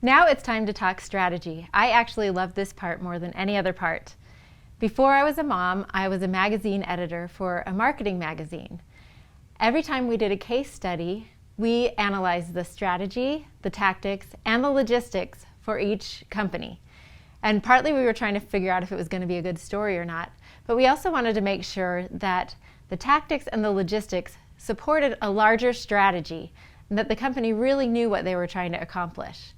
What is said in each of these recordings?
Now it's time to talk strategy. I actually love this part more than any other part. Before I was a mom, I was a magazine editor for a marketing magazine. Every time we did a case study, we analyzed the strategy, the tactics, and the logistics for each company. And partly we were trying to figure out if it was going to be a good story or not, but we also wanted to make sure that the tactics and the logistics supported a larger strategy and that the company really knew what they were trying to accomplish.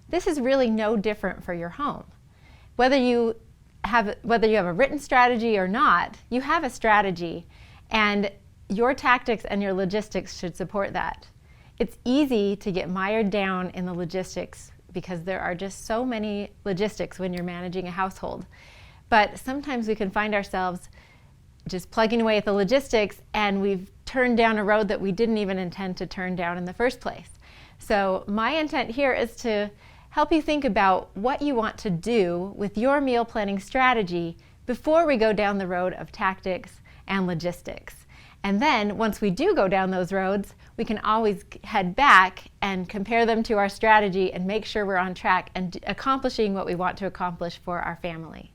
This is really no different for your home. Whether you have a written strategy or not, you have a strategy, and your tactics and your logistics should support that. It's easy to get mired down in the logistics because there are just so many logistics when you're managing a household. But sometimes we can find ourselves just plugging away at the logistics and we've turned down a road that we didn't even intend to turn down in the first place. So my intent here is to help you think about what you want to do with your meal planning strategy before we go down the road of tactics and logistics. And then once we do go down those roads, we can always head back and compare them to our strategy and make sure we're on track and accomplishing what we want to accomplish for our family.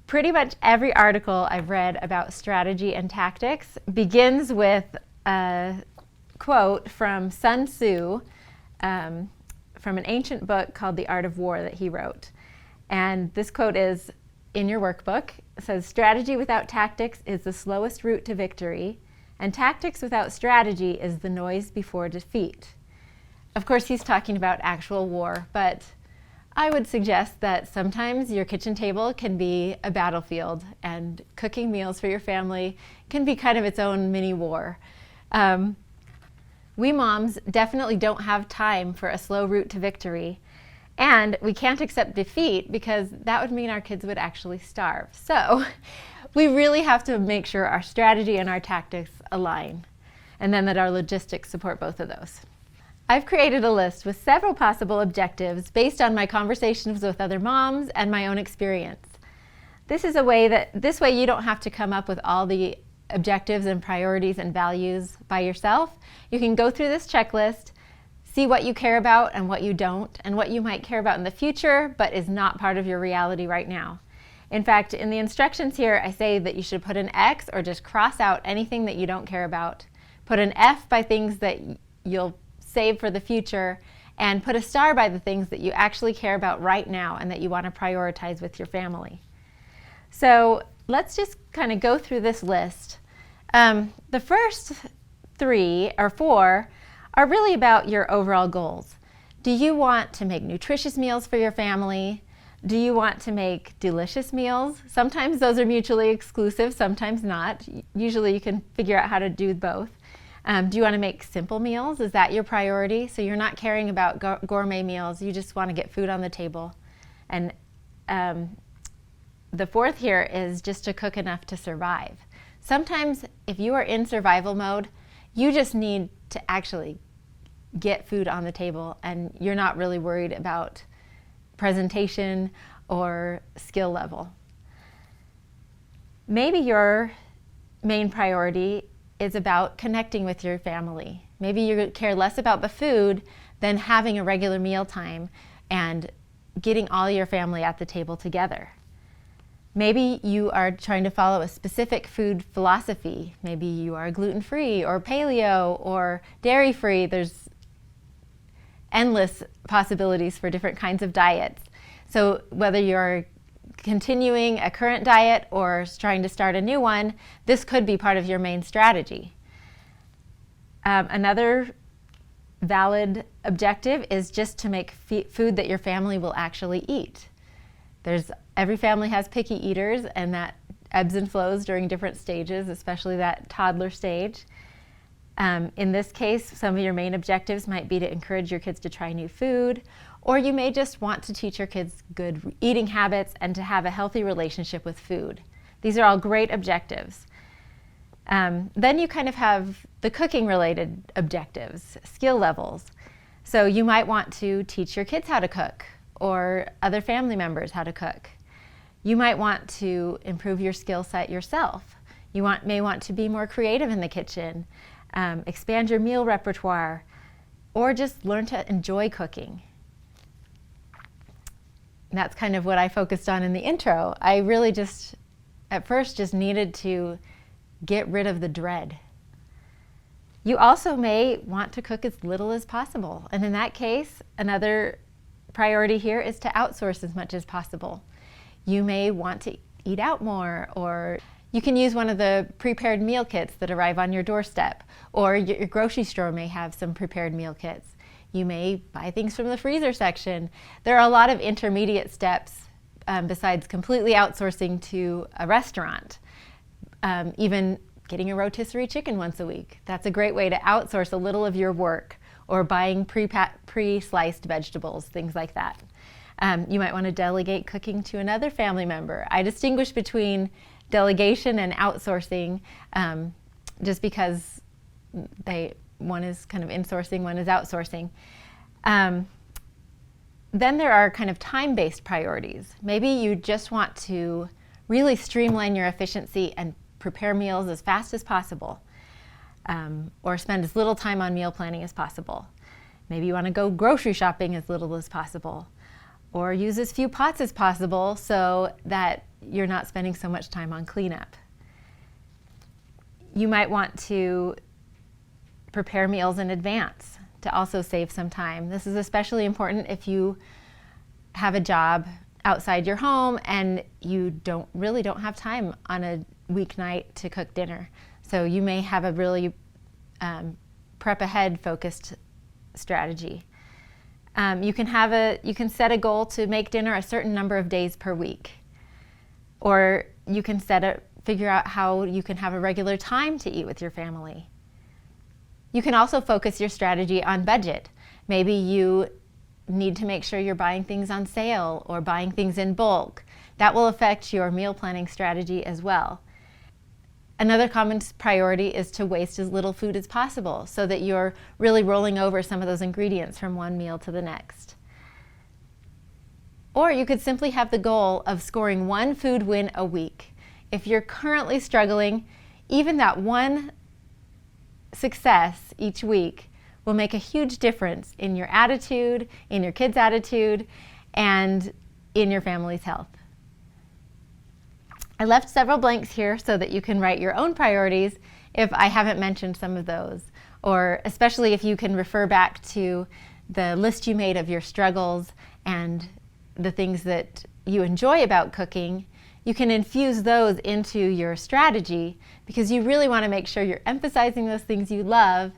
Pretty much every article I've read about strategy and tactics begins with a quote from Sun Tzu, from an ancient book called The Art of War that he wrote. And this quote is in your workbook. It says, "Strategy without tactics is the slowest route to victory, and tactics without strategy is the noise before defeat." Of course, he's talking about actual war, but I would suggest that sometimes your kitchen table can be a battlefield, and cooking meals for your family can be kind of its own mini war. We moms definitely don't have time for a slow route to victory, and we can't accept defeat because that would mean our kids would actually starve. So we really have to make sure our strategy and our tactics align, and then that our logistics support both of those. I've created a list with several possible objectives based on my conversations with other moms and my own experience. This way you don't have to come up with all the objectives and priorities and values by yourself. You can go through this checklist, see what you care about and what you don't, and what you might care about in the future but is not part of your reality right now. In fact, in the instructions here, I say that you should put an X or just cross out anything that you don't care about. Put an F by things that you'll save for the future, and put a star by the things that you actually care about right now and that you want to prioritize with your family. So let's just kind of go through this list. The first 3 or 4 are really about your overall goals. Do you want to make nutritious meals for your family? Do you want to make delicious meals? Sometimes those are mutually exclusive, sometimes not. Usually you can figure out how to do both. Do you want to make simple meals? Is that your priority? So you're not caring about gourmet meals, you just want to get food on the table. And the fourth here is just to cook enough to survive. Sometimes if you are in survival mode, you just need to actually get food on the table and you're not really worried about presentation or skill level. Maybe your main priority is about connecting with your family. Maybe you care less about the food than having a regular meal time and getting all your family at the table together. Maybe you are trying to follow a specific food philosophy. Maybe you are gluten-free or paleo or dairy-free. There's endless possibilities for different kinds of diets. So whether you're continuing a current diet or trying to start a new one, this could be part of your main strategy. Another valid objective is just to make food that your family will actually eat. Every family has picky eaters, and that ebbs and flows during different stages, especially that toddler stage. In this case, some of your main objectives might be to encourage your kids to try new food, or you may just want to teach your kids good eating habits and to have a healthy relationship with food. These are all great objectives. Then you kind of have the cooking related objectives, skill levels. So you might want to teach your kids how to cook or other family members how to cook. You might want to improve your skill set yourself. You may want to be more creative in the kitchen, expand your meal repertoire, or just learn to enjoy cooking. And that's kind of what I focused on in the intro. I really just, at first, just needed to get rid of the dread. You also may want to cook as little as possible. And in that case, another priority here is to outsource as much as possible. You may want to eat out more, or you can use one of the prepared meal kits that arrive on your doorstep, or your grocery store may have some prepared meal kits. You may buy things from the freezer section. There are a lot of intermediate steps besides completely outsourcing to a restaurant. Even getting a rotisserie chicken once a week. That's a great way to outsource a little of your work, or buying pre-sliced vegetables, things like that. You might want to delegate cooking to another family member. I distinguish between delegation and outsourcing just because one is kind of insourcing, one is outsourcing. Then there are kind of time-based priorities. Maybe you just want to really streamline your efficiency and prepare meals as fast as possible, or spend as little time on meal planning as possible. Maybe you want to go grocery shopping as little as possible, or use as few pots as possible so that you're not spending so much time on cleanup. You might want to prepare meals in advance to also save some time. This is especially important if you have a job outside your home and you really don't have time on a weeknight to cook dinner. So you may have a really prep ahead focused strategy. You can set a goal to make dinner a certain number of days per week, or you can figure out how you can have a regular time to eat with your family. You can also focus your strategy on budget. Maybe you need to make sure you're buying things on sale or buying things in bulk. That will affect your meal planning strategy as well. Another common priority is to waste as little food as possible so that you're really rolling over some of those ingredients from one meal to the next. Or you could simply have the goal of scoring one food win a week. If you're currently struggling, even that one success each week will make a huge difference in your attitude, in your kids' attitude, and in your family's health. I left several blanks here so that you can write your own priorities if I haven't mentioned some of those, or especially if you can refer back to the list you made of your struggles and the things that you enjoy about cooking. You can infuse those into your strategy because you really want to make sure you're emphasizing those things you love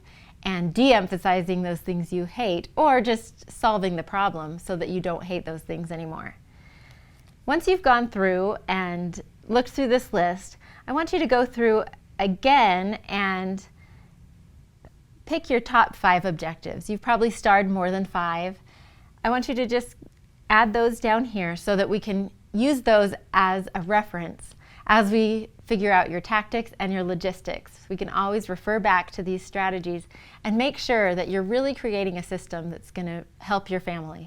and de-emphasizing those things you hate, or just solving the problem so that you don't hate those things anymore. Once you've gone through and looked through this list, I want you to go through again and pick your top 5 objectives. You've probably starred more than 5. I want you to just add those down here so that we can use those as a reference as we figure out your tactics and your logistics. We can always refer back to these strategies and make sure that you're really creating a system that's going to help your family.